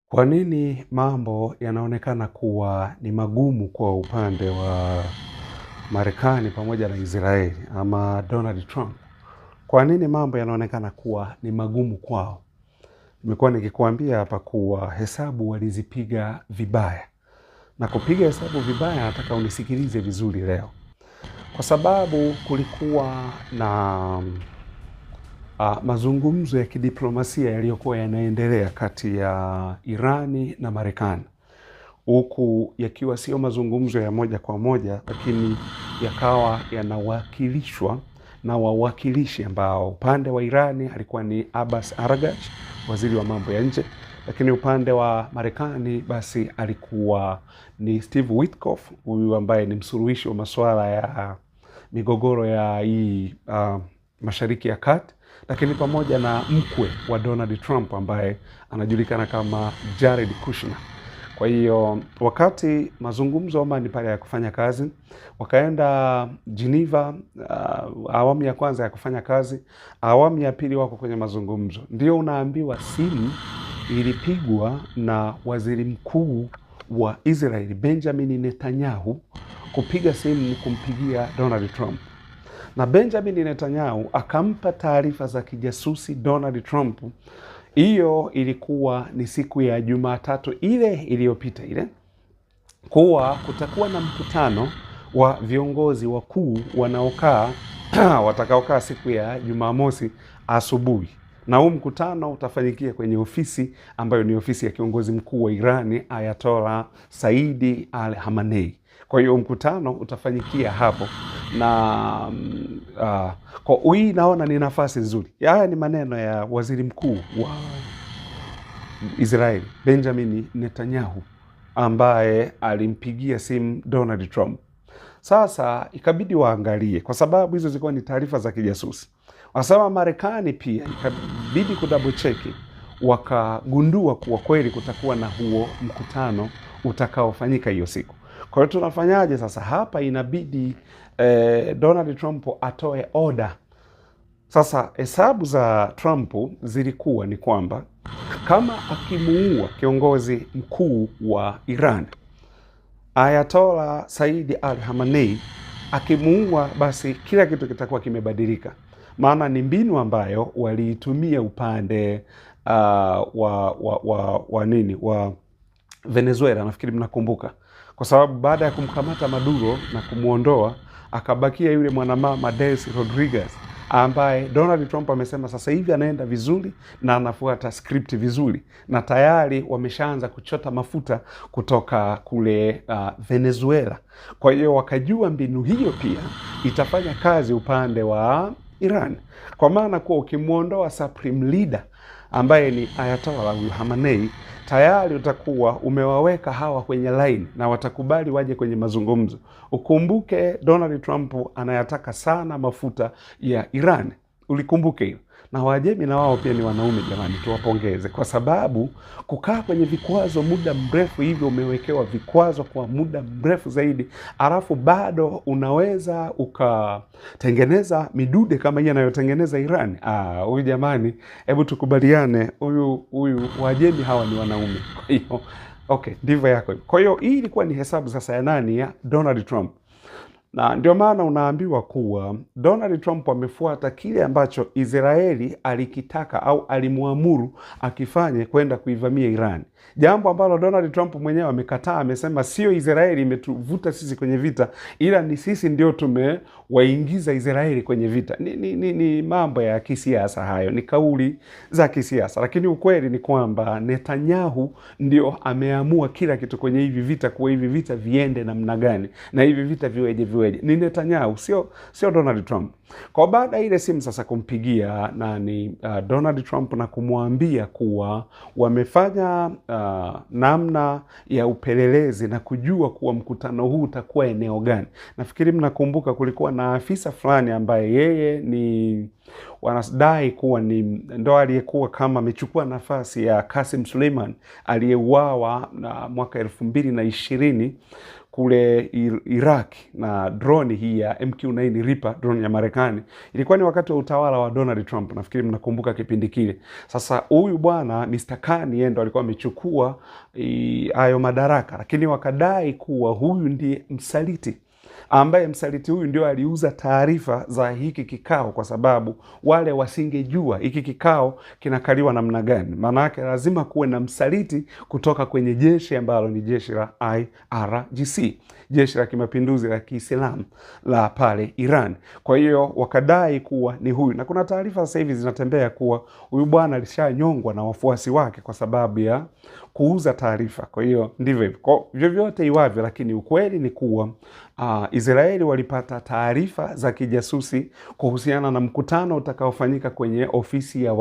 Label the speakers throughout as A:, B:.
A: Kwa nini mambo yanaonekana kuwa ni magumu kwa upande wa Marekani pamoja na Israeli ama Donald Trump? Kwa nini mambo yanaonekana kuwa ni magumu kwao? Nimekuwa nikikuambia hapa kuwa hesabu walizipiga vibaya. Na kupiga hesabu vibaya, nataka unisikilize vizuri leo. Kwa sababu kulikuwa na mazungumzo ya kidiplomasia yaliyokuwa yanaendelea kati ya Irani na Marekani. Huku yakiwa sio mazungumzo ya moja kwa moja, lakini yakawa yanawakilishwa na wawakilishi ambao upande wa Irani alikuwa ni Abbas Araghchi, waziri wa mambo ya nje, lakini upande wa Marekani basi alikuwa ni Steve Witkoff, huyu ambaye ni msuluhishi wa masuala ya migogoro ya hii Mashariki ya Kati, lakini pamoja na mkwe wa Donald Trump ambaye anajulikana kama Jared Kushner. Kwa hiyo wakati mazungumzo ni pale ya kufanya kazi, wakaenda Geneva, awamu ya kwanza ya kufanya kazi, awamu ya pili wako kwenye mazungumzo. Ndio unaambiwa simu ilipigwa na waziri mkuu wa Israeli Benjamin Netanyahu kupiga simu kumpigia Donald Trump. Na Benjamin Netanyahu akampa taarifa za kijasusi Donald Trump. Hiyo ilikuwa ni siku ya Jumatatu ile iliyopita ile, kuwa kutakuwa na mkutano wa viongozi wakuu watakaokaa siku ya Jumamosi asubuhi. Na huu mkutano utafanyikia kwenye ofisi ambayo ni ofisi ya kiongozi mkuu wa Irani Ayatollah Saidi al-Khamenei. Kwa hiyo mkutano utafanyikia hapo na kwa hii naona ni nafasi nzuri. Haya ni maneno ya waziri mkuu wa Israeli Benjamin Netanyahu ambaye alimpigia simu Donald Trump. Sasa ikabidi waangalie, kwa sababu hizo zilikuwa ni taarifa za kijasusi. Wasema Marekani pia ikabidi kudouble check, wakagundua kuwa kweli kutakuwa na huo mkutano utakaofanyika hiyo siku. Kwa hiyo tunafanyaje sasa? Hapa inabidi Donald Trump atoe order. Sasa hesabu za Trump zilikuwa ni kwamba kama akimuua kiongozi mkuu wa Iran Ayatollah Saidi al-Khamenei, akimuua basi kila kitu kitakuwa kimebadilika. Maana ni mbinu ambayo waliitumia upande wa Venezuela, nafikiri mnakumbuka. Kwa sababu baada ya kumkamata Maduro na kumuondoa, akabakia yule mwanamama Delcy Rodriguez ambaye Donald Trump amesema sasa hivi anaenda vizuri na anafuata script vizuri, na tayari wameshaanza kuchota mafuta kutoka kule Venezuela. Kwa hiyo wakajua mbinu hiyo pia itafanya kazi upande wa Iran, kwa maana kuwa ukimuondoa supreme leader ambaye ni Ayatollah Khamenei, tayari utakuwa umewaweka hawa kwenye line na watakubali waje kwenye mazungumzo. Ukumbuke Donald Trump anayataka sana mafuta ya Iran. Ulikumbuke hilo. Na Wajemi na wao pia ni wanaume jamani, tuwapongeze, kwa sababu kukaa kwenye vikwazo muda mrefu hivyo, umewekewa vikwazo kwa muda mrefu zaidi, alafu bado unaweza ukatengeneza midude kama hii anayotengeneza Iran. Huyu jamani, hebu tukubaliane, huyu Wajemi hawa ni wanaume. Kwa hiyo okay, ndivyo yako. Kwa hiyo hii ilikuwa ni hesabu sasa ya nani? Ya Donald Trump. Na ndio maana unaambiwa kuwa Donald Trump amefuata kile ambacho Israeli alikitaka au alimuamuru akifanye, kwenda kuivamia Iran. Jambo ambalo Donald Trump mwenyewe amekataa, amesema sio Israeli imetuvuta sisi kwenye vita, ila ni sisi ndio tumewaingiza Israeli kwenye vita. Ni mambo ya kisiasa hayo, ni kauli za kisiasa. Lakini ukweli ni kwamba Netanyahu ndio ameamua kila kitu kwenye hivi vita, kwa hivi vita viende namna gani na hivi vita viweje. Ni Netanyahu, sio Donald Trump. Kwa baada ile simu sasa kumpigia Donald Trump na kumwambia kuwa wamefanya namna ya upelelezi na kujua kuwa mkutano huu utakuwa eneo gani. Nafikiri mnakumbuka kulikuwa na afisa fulani ambaye yeye ni wanadai kuwa ndo aliyekuwa kama amechukua nafasi ya Qasem Soleimani aliyeuawa mwaka 2020 kule Iraq na drone hii ya MQ-9 Reaper, drone ya Marekani. Ilikuwa ni wakati wa utawala wa Donald Trump. Nafikiri mnakumbuka kipindi kile. Sasa huyu bwana Mr. Khan yeye ndo alikuwa amechukua hayo madaraka, lakini wakadai kuwa huyu ndiye msaliti, ambaye msaliti huyu ndio aliuza taarifa za hiki kikao, kwa sababu wale wasingejua hiki kikao kinakaliwa namna gani. Maana yake lazima kuwe na msaliti kutoka kwenye jeshi ambalo ni jeshi la IRGC, jeshi la kimapinduzi la Kiislamu la pale Iran. Kwa hiyo wakadai kuwa ni huyu, na kuna taarifa sasa hivi zinatembea kuwa huyu bwana alishanyongwa na wafuasi wake kwa sababu ya kuuza taarifa. Kwa hiyo ndivyo hivyo. Kwa vyovyote iwavyo, lakini ukweli ni kuwa Israeli walipata taarifa za kijasusi kuhusiana na mkutano utakaofanyika kwenye ofisi ya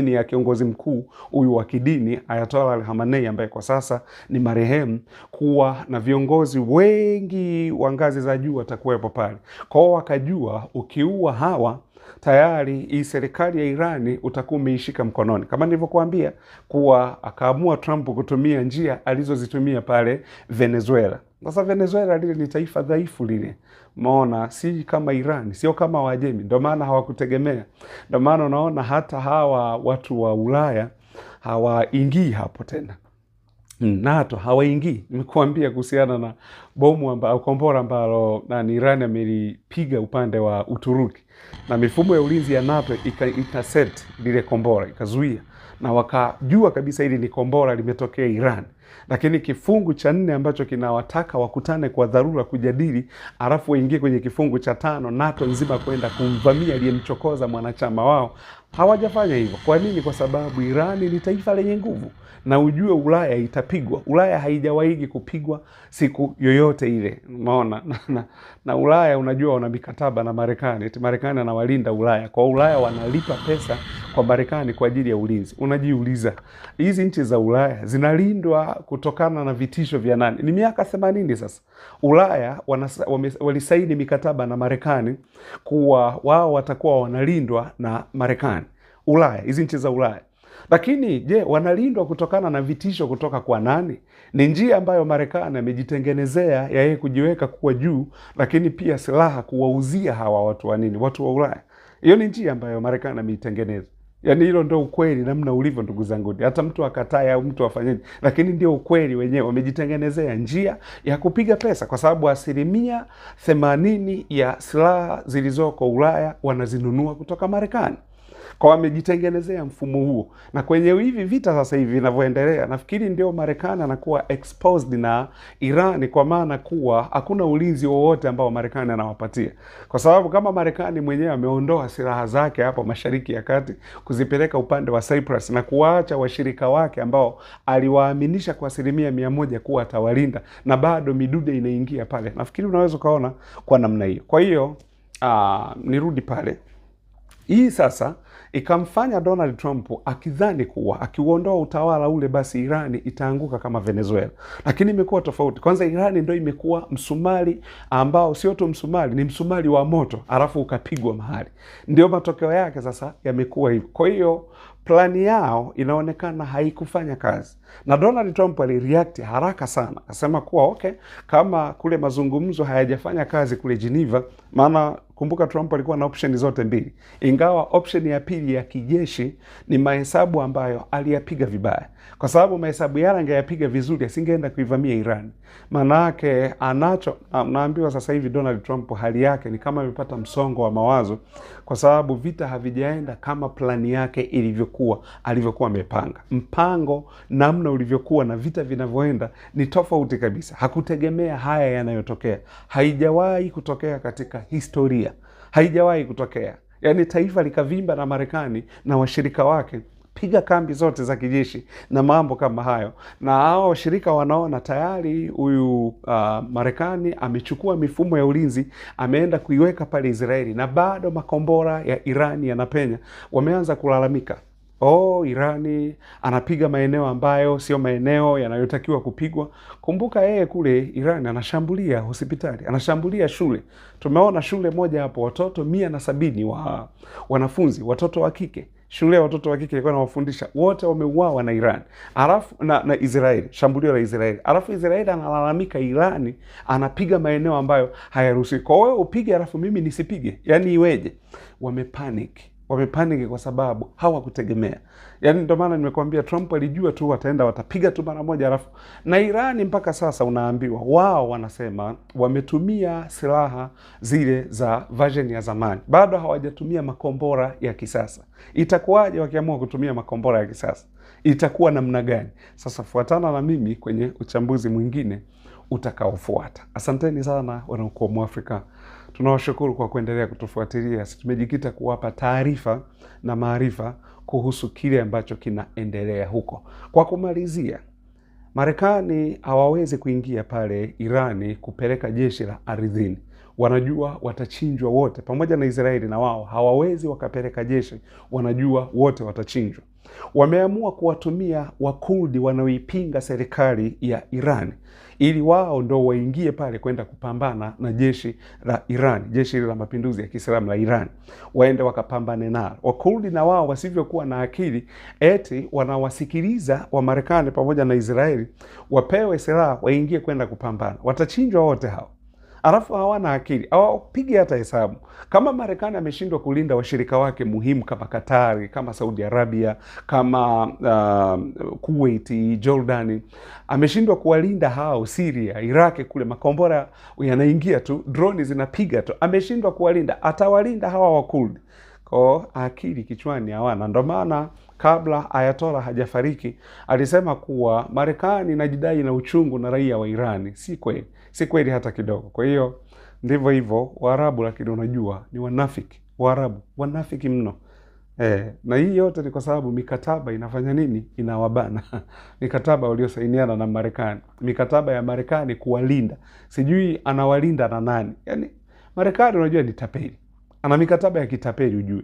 A: ya kiongozi mkuu huyu wa kidini Ayatollah al-Khamenei, ambaye kwa sasa ni marehemu, kuwa na viongozi wengi wa ngazi za juu watakuwepo pale. Kwa hiyo wakajua ukiua hawa tayari hii serikali ya Irani utakuwa umeishika mkononi. Kama nilivyokuambia kuwa akaamua Trump kutumia njia alizozitumia pale Venezuela. Sasa Venezuela lile ni taifa dhaifu lile. Umeona, si kama Irani, sio kama Wajemi. Ndio maana hawakutegemea. Ndio maana unaona hata hawa watu wa Ulaya hawaingii hapo tena. NATO hawaingii. Nimekuambia kuhusiana na bomu au kombora ambalo Irani amelipiga upande wa Uturuki, na mifumo ya ulinzi ya NATO intercept lile kombora, ikazuia, na wakajua kabisa hili ni kombora limetokea Iran. Lakini kifungu cha 4 ambacho kinawataka wakutane kwa dharura kujadili, alafu waingie kwenye kifungu cha 5 NATO nzima kwenda kumvamia aliyemchokoza mwanachama wao, hawajafanya hivyo. Kwa nini? Kwa sababu Irani ni taifa lenye nguvu, na ujue Ulaya itapigwa. Ulaya haijawahi kupigwa siku yoyote ile. Umeona? na Ulaya unajua wana mikataba na Marekani. Marekani anawalinda Ulaya. Kwa Ulaya wanalipa pesa kwa Marekani kwa ajili ya ulinzi. Unajiuliza, hizi nchi za Ulaya zinalindwa kutokana na vitisho vya nani? Ni miaka 80 sasa. Ulaya walisaini mikataba na Marekani kuwa wao watakuwa wanalindwa na Marekani. Ulaya, hizi nchi za Ulaya. Lakini je, wanalindwa kutokana na vitisho kutoka kwa nani? Ni njia ambayo Marekani amejitengenezea ya yeye kujiweka kuwa juu, lakini pia silaha kuwauzia hawa watu wa nini? Watu wa Ulaya. Hiyo ni njia ambayo Marekani ameitengeneza. Yaani hilo ndio ukweli namna ulivyo, ndugu zangu. Hata mtu akatae au mtu afanye, lakini ndio ukweli wenyewe. Wamejitengenezea njia ya kupiga pesa, kwa sababu 80% ya silaha zilizoko Ulaya wanazinunua kutoka Marekani. Kwa wamejitengenezea mfumo huo. Na kwenye hivi vita sasa hivi vinavyoendelea, nafikiri ndio Marekani anakuwa exposed na Irani, kwa maana kuwa hakuna ulinzi wowote ambao Marekani anawapatia. Kwa sababu kama Marekani mwenyewe ameondoa silaha zake hapo Mashariki ya Kati kuzipeleka upande wa Cyprus na kuwaacha washirika wake ambao aliwaaminisha kwa 100% kuwa atawalinda, na bado midude inaingia pale, nafikiri unaweza kaona kwa namna hiyo. Kwa hiyo nirudi pale. Hii sasa ikamfanya Donald Trump akidhani kuwa akiuondoa utawala ule basi Irani itaanguka kama Venezuela. Lakini imekuwa tofauti. Kwanza Irani ndio imekuwa msumari ambao sio tu msumari, ni msumari wa moto, alafu ukapigwa mahali. Ndio matokeo yake sasa yamekuwa hivyo. Kwa hiyo plani yao inaonekana haikufanya kazi. Na Donald Trump alireact haraka sana. Akasema kuwa okay, kama kule mazungumzo hayajafanya kazi kule Geneva, maana kumbuka Trump alikuwa na option zote mbili. Ingawa option ya pili ya kijeshi ni mahesabu ambayo aliyapiga vibaya. Kwa sababu mahesabu yale angeyapiga vizuri asingeenda kuivamia Iran. Maana yake naambiwa sasa hivi Donald Trump hali yake ni kama amepata msongo wa mawazo, kwa sababu vita havijaenda kama plani yake alivyokuwa amepanga. Mpango namna ulivyokuwa na vita vinavyoenda ni tofauti kabisa. Hakutegemea haya yanayotokea. Haijawahi kutokea katika historia. Haijawahi kutokea. Yaani taifa likavimba na Marekani na washirika wake, piga kambi zote za kijeshi na mambo kama hayo. Na hao washirika wanaona tayari huyu Marekani amechukua mifumo ya ulinzi, ameenda kuiweka pale Israeli, na bado makombora ya Irani yanapenya. Wameanza kulalamika. Irani anapiga maeneo ambayo sio maeneo yanayotakiwa kupigwa. Kumbuka yeye kule Irani anashambulia hospitali, anashambulia shule. Tumeona shule moja hapo watoto 170 wanafunzi, watoto wa kike. shule ya watoto wa kike ilikuwa inawafundisha, wote wameuawa na Iran. Alafu na Israeli, shambulio la Israeli. Alafu Israeli analalamika Irani anapiga maeneo ambayo hayaruhusiwi. Kwa wewe upige alafu mimi nisipige. Yaani iweje? Wamepanic kwa sababu hawakutegemea. Yaani ndio maana nimekuambia Trump alijua tu watapiga tu mara moja alafu. Na Irani mpaka sasa unaambiwa wao wanasema wametumia silaha zile za version ya zamani. Bado hawajatumia makombora ya kisasa. Itakuwaje wakiamua kutumia makombora ya kisasa? Itakuwa namna gani? Sasa fuatana na mimi kwenye uchambuzi mwingine utakaofuata. Asanteni sana wanaokuwa Mwafrika. Tunawashukuru kwa kuendelea kutufuatilia. Tumejikita kuwapa taarifa na maarifa kuhusu kile ambacho kinaendelea huko. Kwa kumalizia, Marekani hawawezi kuingia pale Irani kupeleka jeshi la ardhini. Wanajua watachinjwa wote, pamoja na Israeli na wao hawawezi wakapeleka jeshi, wanajua wote watachinjwa. Wameamua kuwatumia Wakurdi wanaoipinga serikali ya Irani ili wao ndo waingie pale kwenda kupambana na jeshi la Irani, jeshi la mapinduzi ya Kiislamu la Irani, waende wakapambane nao. Wakurdi na wao wasivyokuwa na akili, eti wanawasikiliza wa Marekani pamoja na Israeli wapewe silaha waingie kwenda kupambana. Watachinjwa wote hao. Alafu hawana akili, hawapigi hata hesabu. Kama Marekani ameshindwa kulinda washirika wake muhimu kama Katari, kama Saudi Arabia, kama Kuwait, Jordan, ameshindwa kuwalinda hao Syria, Iraq kule makombora yanaingia tu, droni zinapiga tu. Ameshindwa kuwalinda, atawalinda hawa Wakurdi. Kwa akili kichwani hawana. Ndio maana kabla Ayatollah hajafariki alisema kuwa Marekani inajidai na uchungu na raia wa Irani. Si kweli. Si kweli hata kidogo. Kwa hiyo ndivyo hivyo Waarabu, lakini unajua ni wanafiki. Waarabu wanafiki mno. Na hii yote ni kwa sababu mikataba inafanya nini? Inawabana. Mikataba waliosainiana na Marekani. Mikataba ya Marekani kuwalinda. Sijui anawalinda na nani. Yaani Marekani unajua ni tapeli. Ana mikataba ya kitapeli ujue.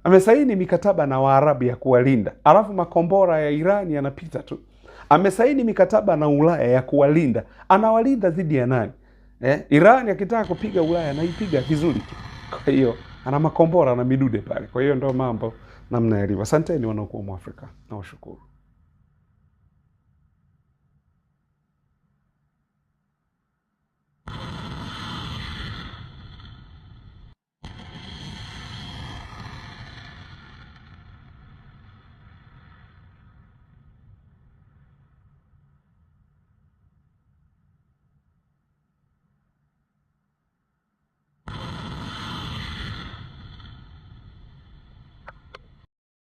A: Amesaini mikataba na Waarabu ya kuwalinda. Alafu makombora ya Irani yanapita tu. Amesaini mikataba na Ulaya ya kuwalinda. Anawalinda dhidi ya nani? Irani akitaka kupiga Ulaya anaipiga vizuri tu. Kwa hiyo ana makombora na midude pale. Kwa hiyo ndio mambo namna yalivyo. Asanteni wanaokuwa Mwafrika. Nawashukuru.